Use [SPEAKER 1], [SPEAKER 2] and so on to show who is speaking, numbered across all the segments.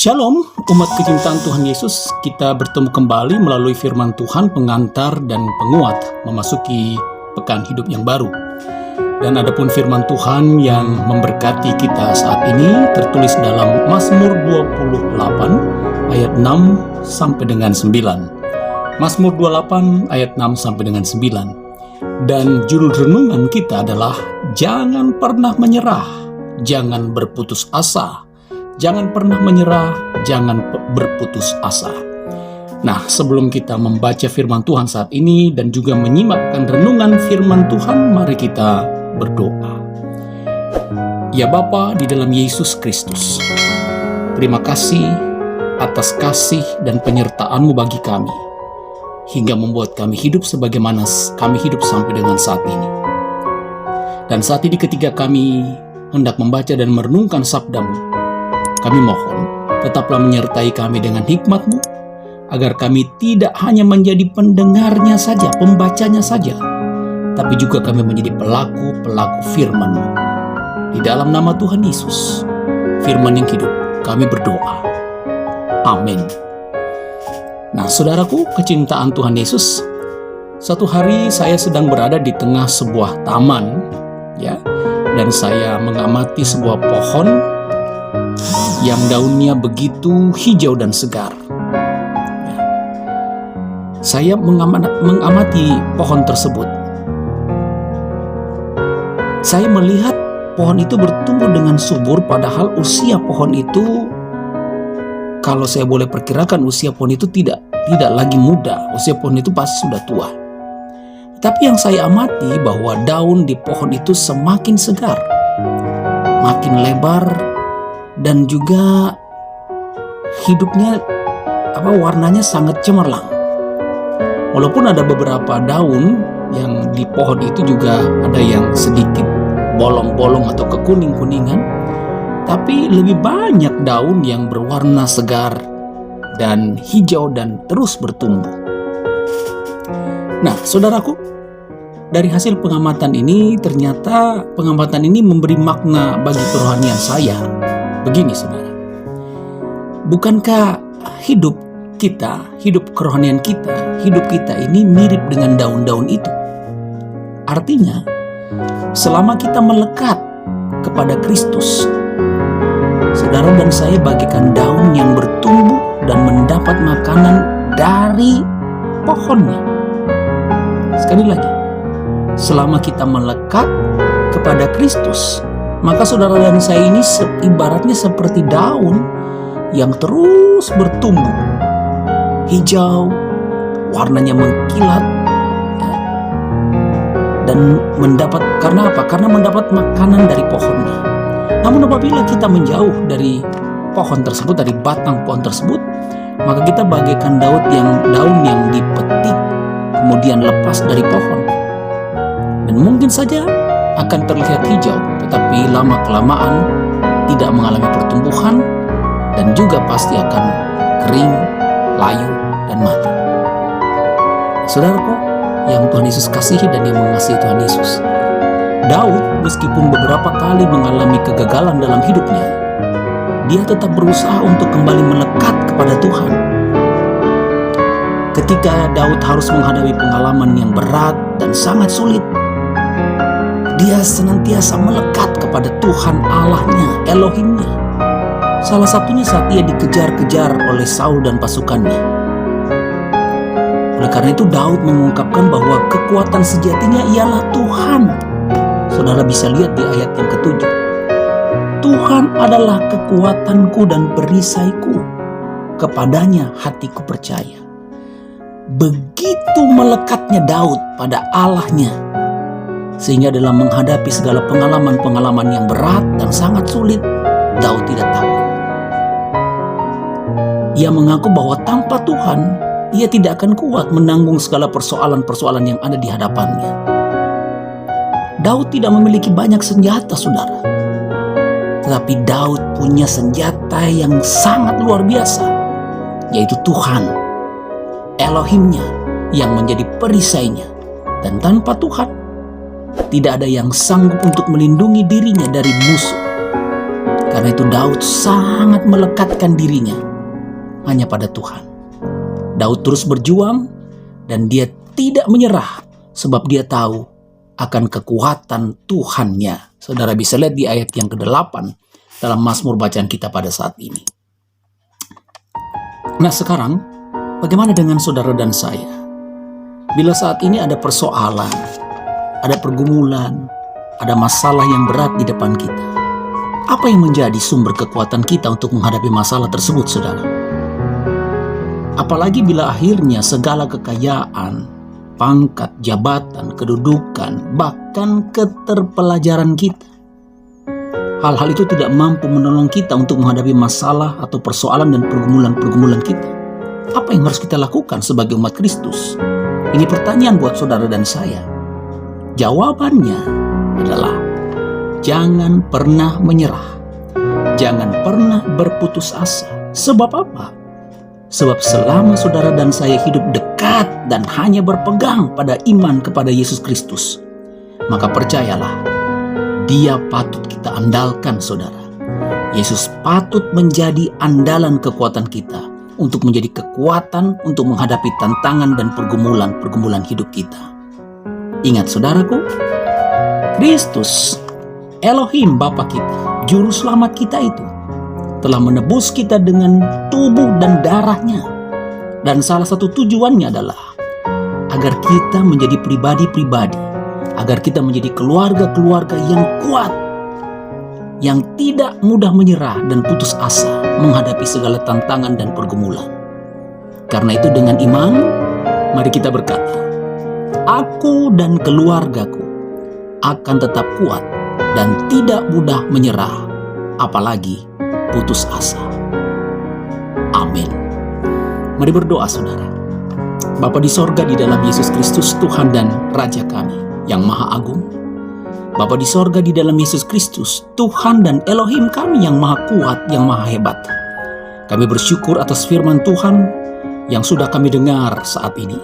[SPEAKER 1] Shalom, umat kecintaan Tuhan Yesus. Kita bertemu kembali melalui firman Tuhan, pengantar dan penguat memasuki pekan hidup yang baru. Dan adapun firman Tuhan yang memberkati kita saat ini tertulis dalam Mazmur 28 ayat 6 sampai dengan 9. Mazmur 28 ayat 6 sampai dengan 9. Dan judul renungan kita adalah jangan pernah menyerah, jangan berputus asa. Jangan pernah menyerah, jangan berputus asa. Nah, sebelum kita membaca firman Tuhan saat ini dan juga menyimakkan renungan firman Tuhan, mari kita berdoa. Ya Bapa di dalam Yesus Kristus, terima kasih atas kasih dan penyertaan-Mu bagi kami, hingga membuat kami hidup sebagaimana kami hidup sampai dengan saat ini. Dan saat ini ketika kami hendak membaca dan merenungkan sabda-Mu, kami mohon, tetaplah menyertai kami dengan hikmat-Mu, agar kami tidak hanya menjadi pendengarnya saja, pembacanya saja, tapi juga kami menjadi pelaku-pelaku firman-Mu. Di dalam nama Tuhan Yesus, firman yang hidup, kami berdoa. Amin. Nah, saudaraku, kecintaan Tuhan Yesus, satu hari saya sedang berada di tengah sebuah taman, ya, dan saya mengamati sebuah pohon yang daunnya begitu hijau dan segar. Saya mengamati pohon tersebut. Saya melihat pohon itu bertumbuh dengan subur, padahal usia pohon itu, kalau saya boleh perkirakan, usia pohon itu tidak lagi muda. Usia pohon itu pasti sudah tua. Tapi yang saya amati bahwa daun di pohon itu semakin segar, makin lebar, dan juga hidupnya warnanya sangat cemerlang. Walaupun ada beberapa daun yang di pohon itu juga ada yang sedikit bolong-bolong atau kekuning-kuningan, tapi lebih banyak daun yang berwarna segar dan hijau dan terus bertumbuh. Nah, saudaraku, dari hasil pengamatan ini, ternyata pengamatan ini memberi makna bagi kerohanian saya. Begini, saudara, bukankah hidup kita, hidup kerohanian kita, hidup kita ini mirip dengan daun-daun itu? Artinya, selama kita melekat kepada Kristus, saudara dan saya bagaikan daun yang bertumbuh dan mendapat makanan dari pohonnya. Sekali lagi, selama kita melekat kepada Kristus, maka saudara dan saya ini ibaratnya seperti daun yang terus bertumbuh, hijau, warnanya mengkilat, ya, dan karena apa? Karena mendapat makanan dari pohonnya. Namun apabila kita menjauh dari pohon tersebut, dari batang pohon tersebut, maka kita bagaikan daun yang dipetik kemudian lepas dari pohon, dan mungkin saja akan terlihat hijau, tetapi lama-kelamaan tidak mengalami pertumbuhan dan juga pasti akan kering, layu, dan mati. Saudaraku yang Tuhan Yesus kasihi dan yang mengasihi Tuhan Yesus, Daud meskipun beberapa kali mengalami kegagalan dalam hidupnya, dia tetap berusaha untuk kembali melekat kepada Tuhan. Ketika Daud harus menghadapi pengalaman yang berat dan sangat sulit, dia senantiasa melekat kepada Tuhan Allahnya, Elohimnya. Salah satunya saat ia dikejar-kejar oleh Saul dan pasukannya. Oleh karena itu Daud mengungkapkan bahwa kekuatan sejatinya ialah Tuhan. Saudara bisa lihat di ayat yang ke-7. Tuhan adalah kekuatanku dan perisaiku, kepadanya hatiku percaya. Begitu melekatnya Daud pada Allahnya, sehingga dalam menghadapi segala pengalaman-pengalaman yang berat dan sangat sulit, Daud tidak takut. Ia mengaku bahwa tanpa Tuhan, ia tidak akan kuat menanggung segala persoalan-persoalan yang ada di hadapannya. Daud tidak memiliki banyak senjata, saudara. Tetapi Daud punya senjata yang sangat luar biasa, yaitu Tuhan, Elohimnya, yang menjadi perisainya. Dan tanpa Tuhan, tidak ada yang sanggup untuk melindungi dirinya dari musuh. Karena itu Daud sangat melekatkan dirinya hanya pada Tuhan. Daud terus berjuang dan dia tidak menyerah sebab dia tahu akan kekuatan Tuhannya. Saudara bisa lihat di ayat yang ke-8 dalam Mazmur bacaan kita pada saat ini. Nah sekarang, bagaimana dengan saudara dan saya? Bila saat ini ada persoalan, ada pergumulan, ada masalah yang berat di depan kita, apa yang menjadi sumber kekuatan kita untuk menghadapi masalah tersebut, saudara? Apalagi bila akhirnya segala kekayaan, pangkat, jabatan, kedudukan, bahkan keterpelajaran kita, hal-hal itu tidak mampu menolong kita untuk menghadapi masalah atau persoalan dan pergumulan-pergumulan kita. Apa yang harus kita lakukan sebagai umat Kristus? Ini pertanyaan buat saudara dan saya. Jawabannya adalah jangan pernah menyerah. Jangan pernah berputus asa. Sebab apa? Sebab selama saudara dan saya hidup dekat dan hanya berpegang pada iman kepada Yesus Kristus, maka percayalah, Dia patut kita andalkan, saudara. Yesus patut menjadi andalan kekuatan kita untuk menjadi kekuatan untuk menghadapi tantangan dan pergumulan hidup kita. Ingat saudaraku, Kristus, Elohim Bapa kita, Juru Selamat kita itu telah menebus kita dengan tubuh dan darahnya. Dan salah satu tujuannya adalah agar kita menjadi pribadi-pribadi, agar kita menjadi keluarga-keluarga yang kuat, yang tidak mudah menyerah dan putus asa menghadapi segala tantangan dan pergumulan. Karena itu dengan iman, mari kita berkata, aku dan keluargaku akan tetap kuat dan tidak mudah menyerah, apalagi putus asa. Amin. Mari berdoa saudara. Bapa di sorga, di dalam Yesus Kristus Tuhan dan Raja kami yang Maha Agung. Bapa di sorga, di dalam Yesus Kristus Tuhan dan Elohim kami yang Maha Kuat, yang Maha Hebat. Kami bersyukur atas firman Tuhan yang sudah kami dengar saat ini,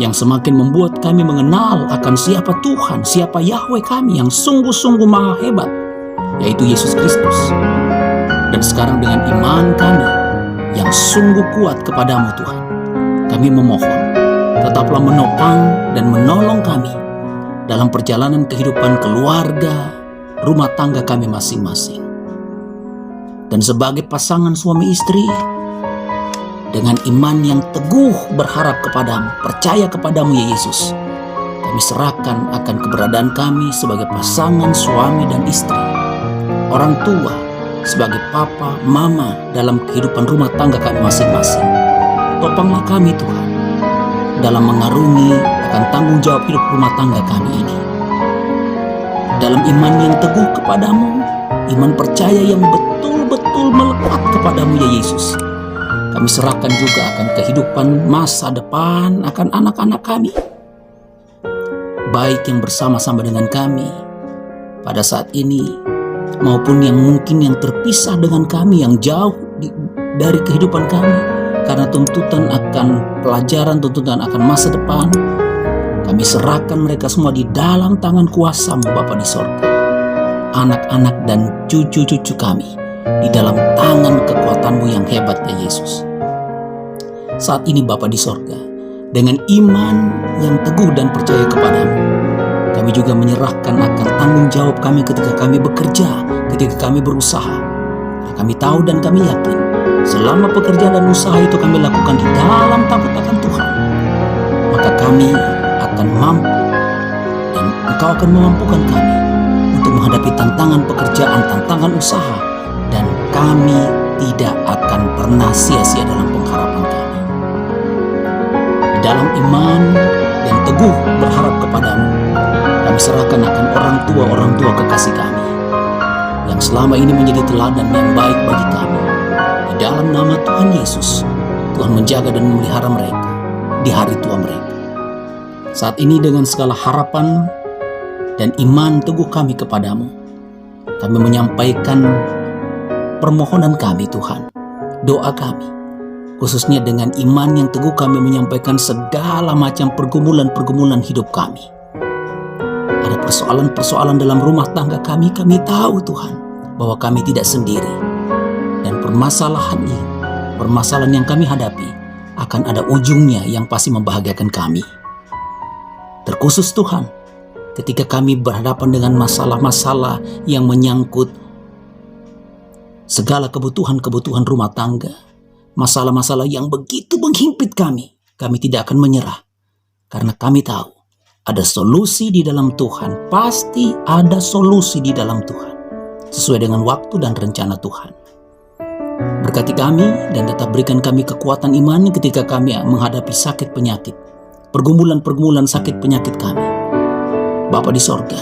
[SPEAKER 1] yang semakin membuat kami mengenal akan siapa Tuhan, siapa Yahweh kami yang sungguh-sungguh Maha Hebat, yaitu Yesus Kristus. Dan sekarang dengan iman kami yang sungguh kuat kepadamu Tuhan, kami memohon, tetaplah menopang dan menolong kami dalam perjalanan kehidupan keluarga, rumah tangga kami masing-masing. Dan sebagai pasangan suami istri, dengan iman yang teguh berharap kepadamu, percaya kepadamu ya Yesus, kami serahkan akan keberadaan kami sebagai pasangan suami dan istri, orang tua, sebagai papa, mama dalam kehidupan rumah tangga kami masing-masing. Topanglah kami Tuhan dalam mengarungi akan tanggung jawab hidup rumah tangga kami ini. Dalam iman yang teguh kepadamu, iman percaya yang betul-betul melekat kepadamu ya Yesus, kami serahkan juga akan kehidupan masa depan akan anak-anak kami, baik yang bersama-sama dengan kami pada saat ini, maupun yang mungkin yang terpisah dengan kami, yang jauh dari kehidupan kami karena tuntutan akan pelajaran, tuntutan akan masa depan. Kami serahkan mereka semua di dalam tangan kuasa-Mu Bapa di sorga. Anak-anak dan cucu-cucu kami di dalam tangan kekuatan-Mu yang hebat ya Yesus. Saat ini Bapa di sorga, dengan iman yang teguh dan percaya kepadamu, kami juga menyerahkan akan tanggung jawab kami ketika kami bekerja, ketika kami berusaha. Kami tahu dan kami yakin, selama pekerjaan dan usaha itu kami lakukan di dalam takut akan Tuhan, maka kami akan mampu dan Engkau akan memampukan kami untuk menghadapi tantangan pekerjaan, tantangan usaha, dan kami tidak akan pernah sia-sia dalam pengharapan kami. Di dalam iman yang teguh berharap kepadamu, kami serahkan akan orang tua kekasih kami, yang selama ini menjadi teladan yang baik bagi kami. Di dalam nama Tuhan Yesus, Tuhan menjaga dan memelihara mereka di hari tua mereka. Saat ini dengan segala harapan dan iman teguh kami kepadamu, kami menyampaikan permohonan kami Tuhan, doa kami, khususnya dengan iman yang teguh kami menyampaikan segala macam pergumulan-pergumulan hidup kami. Ada persoalan-persoalan dalam rumah tangga kami tahu Tuhan, bahwa kami tidak sendiri. Dan permasalahan yang kami hadapi akan ada ujungnya yang pasti membahagiakan kami. Terkhusus Tuhan, ketika kami berhadapan dengan masalah-masalah yang menyangkut segala kebutuhan rumah tangga, masalah-masalah yang begitu menghimpit kami tidak akan menyerah. Karena kami tahu ada solusi di dalam Tuhan, pasti ada solusi di dalam Tuhan, sesuai dengan waktu dan rencana Tuhan. Berkati kami dan tetap berikan kami kekuatan iman ketika kami menghadapi sakit penyakit, pergumulan sakit penyakit kami. Bapa di sorga,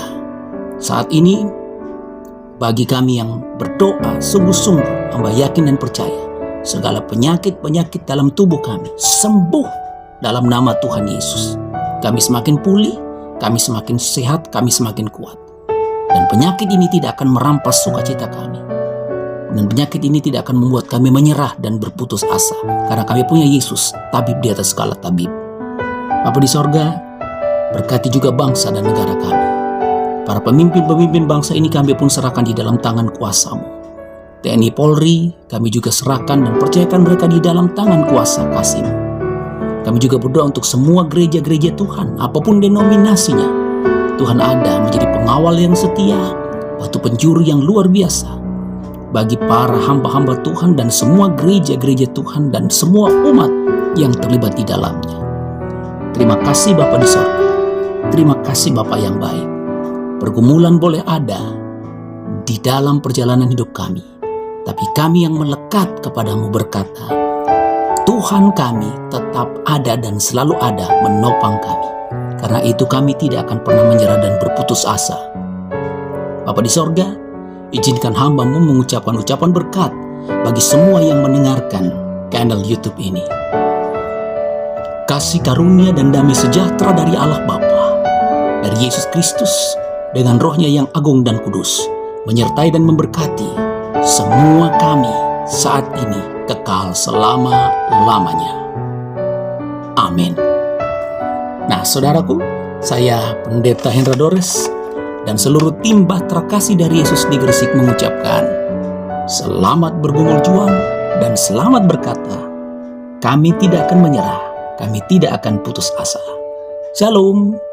[SPEAKER 1] saat ini bagi kami yang berdoa sungguh-sungguh, hamba yakin dan percaya segala penyakit-penyakit dalam tubuh kami sembuh dalam nama Tuhan Yesus. Kami semakin pulih, kami semakin sehat, kami semakin kuat. Dan penyakit ini tidak akan merampas sukacita kami. Dan penyakit ini tidak akan membuat kami menyerah dan berputus asa. Karena kami punya Yesus, tabib di atas segala tabib. Bapa di sorga, berkati juga bangsa dan negara kami. Para pemimpin-pemimpin bangsa ini kami pun serahkan di dalam tangan kuasa-Mu. TNI Polri, kami juga serahkan dan percayakan mereka di dalam tangan kuasa kasih-Mu. Kami juga berdoa untuk semua gereja-gereja Tuhan, apapun denominasinya. Tuhan ada menjadi pengawal yang setia, batu penjuru yang luar biasa bagi para hamba-hamba Tuhan dan semua gereja-gereja Tuhan dan semua umat yang terlibat di dalamnya. Terima kasih Bapa di sorga. Terima kasih Bapa yang baik. Pergumulan boleh ada di dalam perjalanan hidup kami, tapi kami yang melekat kepadamu berkata, Tuhan kami tetap ada dan selalu ada menopang kami. Karena itu kami tidak akan pernah menyerah dan berputus asa. Bapa di sorga, izinkan hamba-Mu mengucapkan ucapan berkat bagi semua yang mendengarkan channel YouTube ini. Kasih karunia dan damai sejahtera dari Allah Bapa, dari Yesus Kristus, dengan rohnya yang agung dan kudus, menyertai dan memberkati semua kami saat ini kekal selama-lamanya. Amin. Nah, saudaraku, saya Pendeta Hendra Dores dan seluruh tim Bahtera Kasih dari Yesus di Gresik mengucapkan selamat bergumul juang dan selamat berkata, kami tidak akan menyerah, kami tidak akan putus asa. Shalom.